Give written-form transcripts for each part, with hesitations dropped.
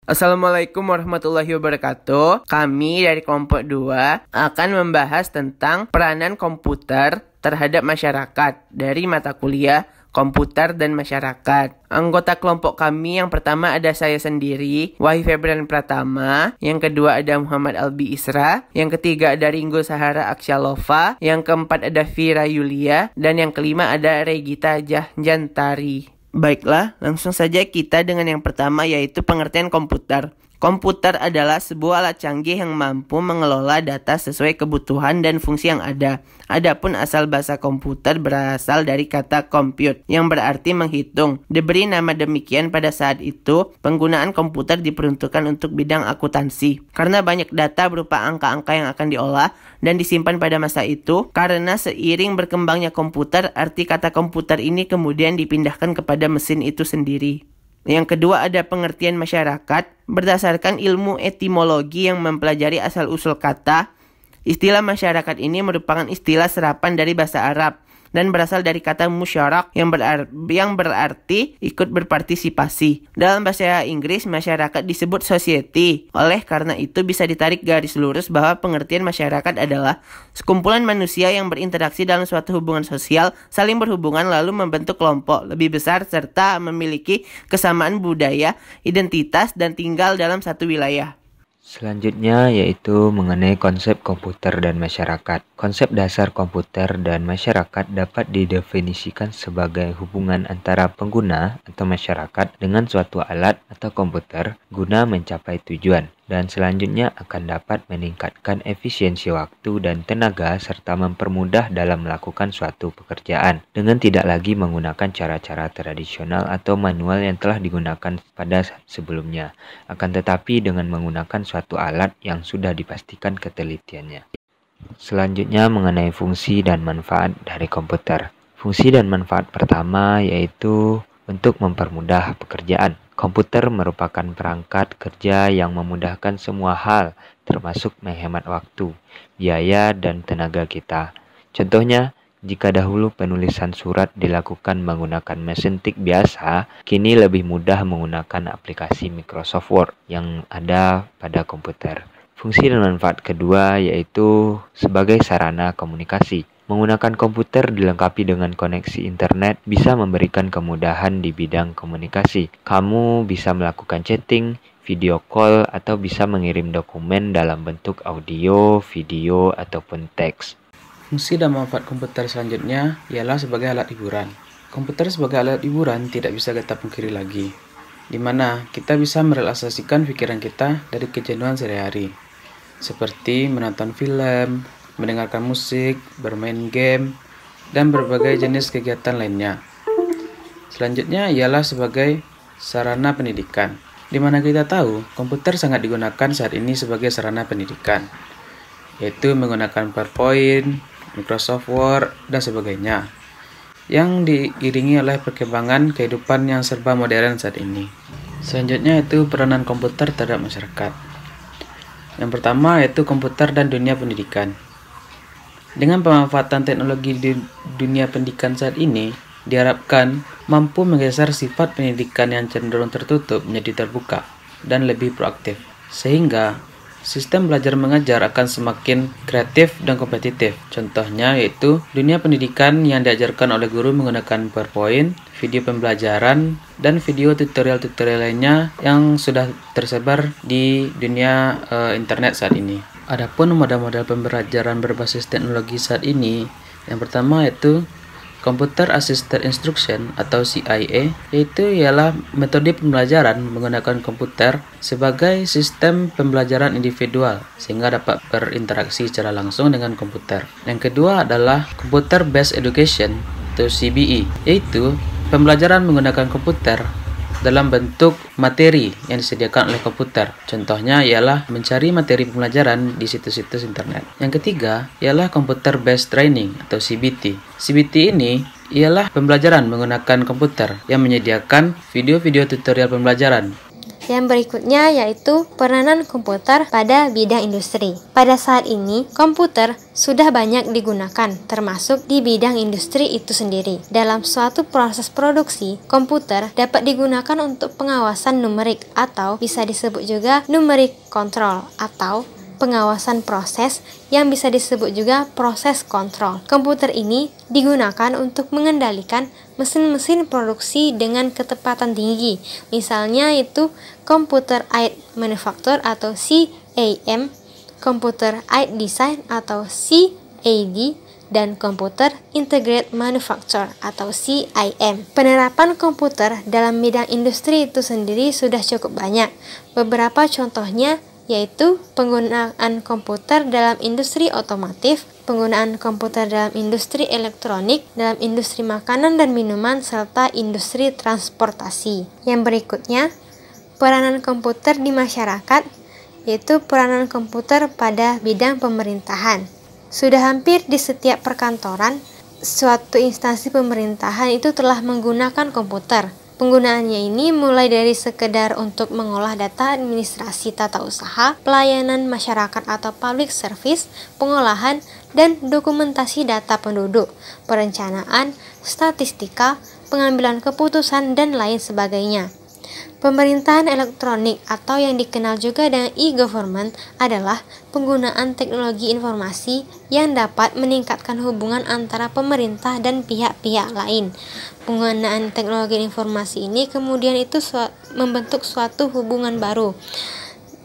Assalamualaikum warahmatullahi wabarakatuh. Kami dari kelompok 2 akan membahas tentang peranan komputer terhadap masyarakat dari mata kuliah komputer dan masyarakat. Anggota kelompok kami yang pertama ada saya sendiri, Wahyu Febrian Pratama. Yang kedua ada Muhammad Albi Isra. Yang ketiga ada Ringo Sahara Aksyalova. Yang keempat ada Vira Yulia. Dan yang kelima ada Regita Jahjantari. Baiklah, langsung saja kita dengan yang pertama, yaitu pengertian komputer. Komputer adalah sebuah alat canggih yang mampu mengelola data sesuai kebutuhan dan fungsi yang ada. Adapun asal bahasa komputer berasal dari kata compute, yang berarti menghitung. Diberi nama demikian pada saat itu, penggunaan komputer diperuntukkan untuk bidang akuntansi. Karena banyak data berupa angka-angka yang akan diolah dan disimpan pada masa itu, karena seiring berkembangnya komputer, arti kata komputer ini kemudian dipindahkan kepada mesin itu sendiri. Yang kedua ada pengertian masyarakat. Berdasarkan ilmu etimologi yang mempelajari asal-usul kata, istilah masyarakat ini merupakan istilah serapan dari bahasa Arab dan berasal dari kata musyarak yang berarti ikut berpartisipasi. Dalam bahasa Inggris, masyarakat disebut society. Oleh karena itu bisa ditarik garis lurus bahwa pengertian masyarakat adalah sekumpulan manusia yang berinteraksi dalam suatu hubungan sosial, saling berhubungan lalu membentuk kelompok lebih besar serta memiliki kesamaan budaya, identitas, dan tinggal dalam satu wilayah. Selanjutnya yaitu mengenai konsep komputer dan masyarakat. Konsep dasar komputer dan masyarakat dapat didefinisikan sebagai hubungan antara pengguna atau masyarakat dengan suatu alat atau komputer guna mencapai tujuan. Dan selanjutnya akan dapat meningkatkan efisiensi waktu dan tenaga serta mempermudah dalam melakukan suatu pekerjaan dengan tidak lagi menggunakan cara-cara tradisional atau manual yang telah digunakan pada sebelumnya, akan tetapi dengan menggunakan suatu alat yang sudah dipastikan ketelitiannya. Selanjutnya mengenai fungsi dan manfaat dari komputer. Fungsi dan manfaat pertama yaitu untuk mempermudah pekerjaan. Komputer merupakan perangkat kerja yang memudahkan semua hal, termasuk menghemat waktu, biaya, dan tenaga kita. Contohnya, jika dahulu penulisan surat dilakukan menggunakan mesin tik biasa, kini lebih mudah menggunakan aplikasi Microsoft Word yang ada pada komputer. Fungsi dan manfaat kedua yaitu sebagai sarana komunikasi. Menggunakan komputer dilengkapi dengan koneksi internet bisa memberikan kemudahan di bidang komunikasi. Kamu bisa melakukan chatting, video call, atau bisa mengirim dokumen dalam bentuk audio, video, ataupun teks. Fungsi dan manfaat komputer selanjutnya ialah sebagai alat hiburan. Komputer sebagai alat hiburan tidak bisa kita pungkiri lagi, di mana kita bisa merelaksasikan pikiran kita dari kejenuhan sehari-hari, seperti menonton film, mendengarkan musik, bermain game, dan berbagai jenis kegiatan lainnya. Selanjutnya ialah sebagai sarana pendidikan, di mana kita tahu komputer sangat digunakan saat ini sebagai sarana pendidikan, yaitu menggunakan PowerPoint, Microsoft Word, dan sebagainya, yang diiringi oleh perkembangan kehidupan yang serba modern saat ini. Selanjutnya yaitu peranan komputer terhadap masyarakat. Yang pertama yaitu komputer dan dunia pendidikan. Dengan pemanfaatan teknologi di dunia pendidikan saat ini, diharapkan mampu menggeser sifat pendidikan yang cenderung tertutup menjadi terbuka dan lebih proaktif, sehingga sistem belajar mengajar akan semakin kreatif dan kompetitif. Contohnya yaitu dunia pendidikan yang diajarkan oleh guru menggunakan PowerPoint, video pembelajaran, dan video tutorial-tutorial lainnya yang sudah tersebar di dunia internet saat ini. Adapun model-model pembelajaran berbasis teknologi saat ini, yang pertama yaitu Computer Assisted Instruction atau CIA, yaitu ialah metode pembelajaran menggunakan komputer sebagai sistem pembelajaran individual sehingga dapat berinteraksi secara langsung dengan komputer. Yang kedua adalah Computer Based Education atau CBE, yaitu pembelajaran menggunakan komputer dalam bentuk materi yang disediakan oleh komputer. Contohnya ialah mencari materi pembelajaran di situs-situs internet. Yang ketiga ialah Computer Based Training atau CBT. CBT ini ialah pembelajaran menggunakan komputer yang menyediakan video-video tutorial pembelajaran Yang berikutnya yaitu peranan komputer pada bidang industri. Pada saat ini, komputer sudah banyak digunakan, termasuk di bidang industri itu sendiri. Dalam suatu proses produksi, komputer dapat digunakan untuk pengawasan numerik atau bisa disebut juga numeric control atau pengawasan proses yang bisa disebut juga proses kontrol. Komputer ini digunakan untuk mengendalikan mesin-mesin produksi dengan ketepatan tinggi. Misalnya itu Computer Aided Manufacture atau CAM, Computer Aided Design atau CAD, dan Computer Integrated Manufacture atau CIM. Penerapan komputer dalam bidang industri itu sendiri sudah cukup banyak. Beberapa contohnya yaitu penggunaan komputer dalam industri otomotif, penggunaan komputer dalam industri elektronik, dalam industri makanan dan minuman, serta industri transportasi. Yang berikutnya, peranan komputer di masyarakat, yaitu peranan komputer pada bidang pemerintahan. Sudah hampir di setiap perkantoran, suatu instansi pemerintahan itu telah menggunakan komputer. Penggunaannya ini mulai dari sekedar untuk mengolah data administrasi tata usaha, pelayanan masyarakat atau public service, pengolahan, dan dokumentasi data penduduk, perencanaan, statistika, pengambilan keputusan, dan lain sebagainya. Pemerintahan elektronik atau yang dikenal juga dengan e-government adalah penggunaan teknologi informasi yang dapat meningkatkan hubungan antara pemerintah dan pihak-pihak lain. Penggunaan teknologi informasi ini kemudian itu membentuk suatu hubungan baru.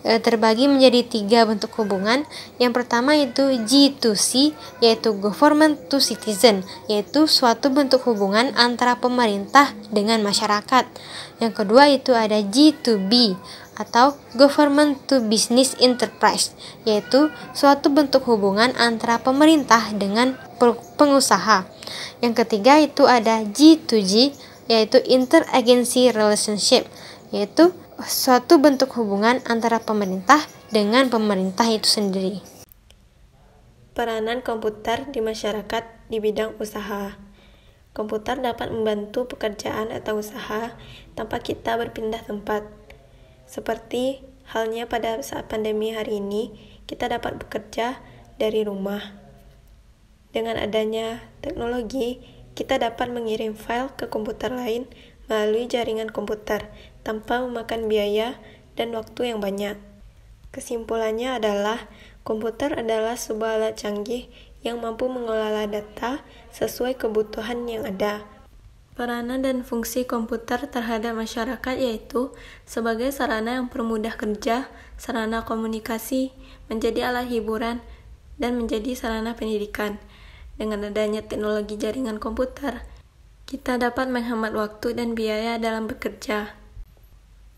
Terbagi menjadi 3 bentuk hubungan. Yang pertama itu G2C, yaitu Government to Citizen, yaitu suatu bentuk hubungan antara pemerintah dengan masyarakat. Yang kedua itu ada G2B atau Government to Business Enterprise, yaitu suatu bentuk hubungan antara pemerintah dengan pengusaha. Yang ketiga itu ada G2G, yaitu Interagency Relationship, yaitu suatu bentuk hubungan antara pemerintah dengan pemerintah itu sendiri. Peranan komputer di masyarakat di bidang usaha. Komputer dapat membantu pekerjaan atau usaha tanpa kita berpindah tempat. Seperti halnya pada saat pandemi hari ini, kita dapat bekerja dari rumah. Dengan adanya teknologi, kita dapat mengirim file ke komputer lain melalui jaringan komputer tanpa memakan biaya dan waktu yang banyak. Kesimpulannya adalah, komputer adalah sebuah alat canggih yang mampu mengelola data sesuai kebutuhan yang ada. Peranan dan fungsi komputer terhadap masyarakat yaitu sebagai sarana yang mempermudah kerja, sarana komunikasi, menjadi alat hiburan, dan menjadi sarana pendidikan. Dengan adanya teknologi jaringan komputer, kita dapat menghemat waktu dan biaya dalam bekerja.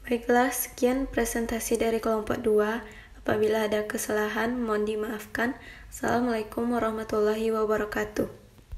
Baiklah, sekian presentasi dari kelompok 2. Apabila ada kesalahan, mohon dimaafkan. Assalamualaikum warahmatullahi wabarakatuh.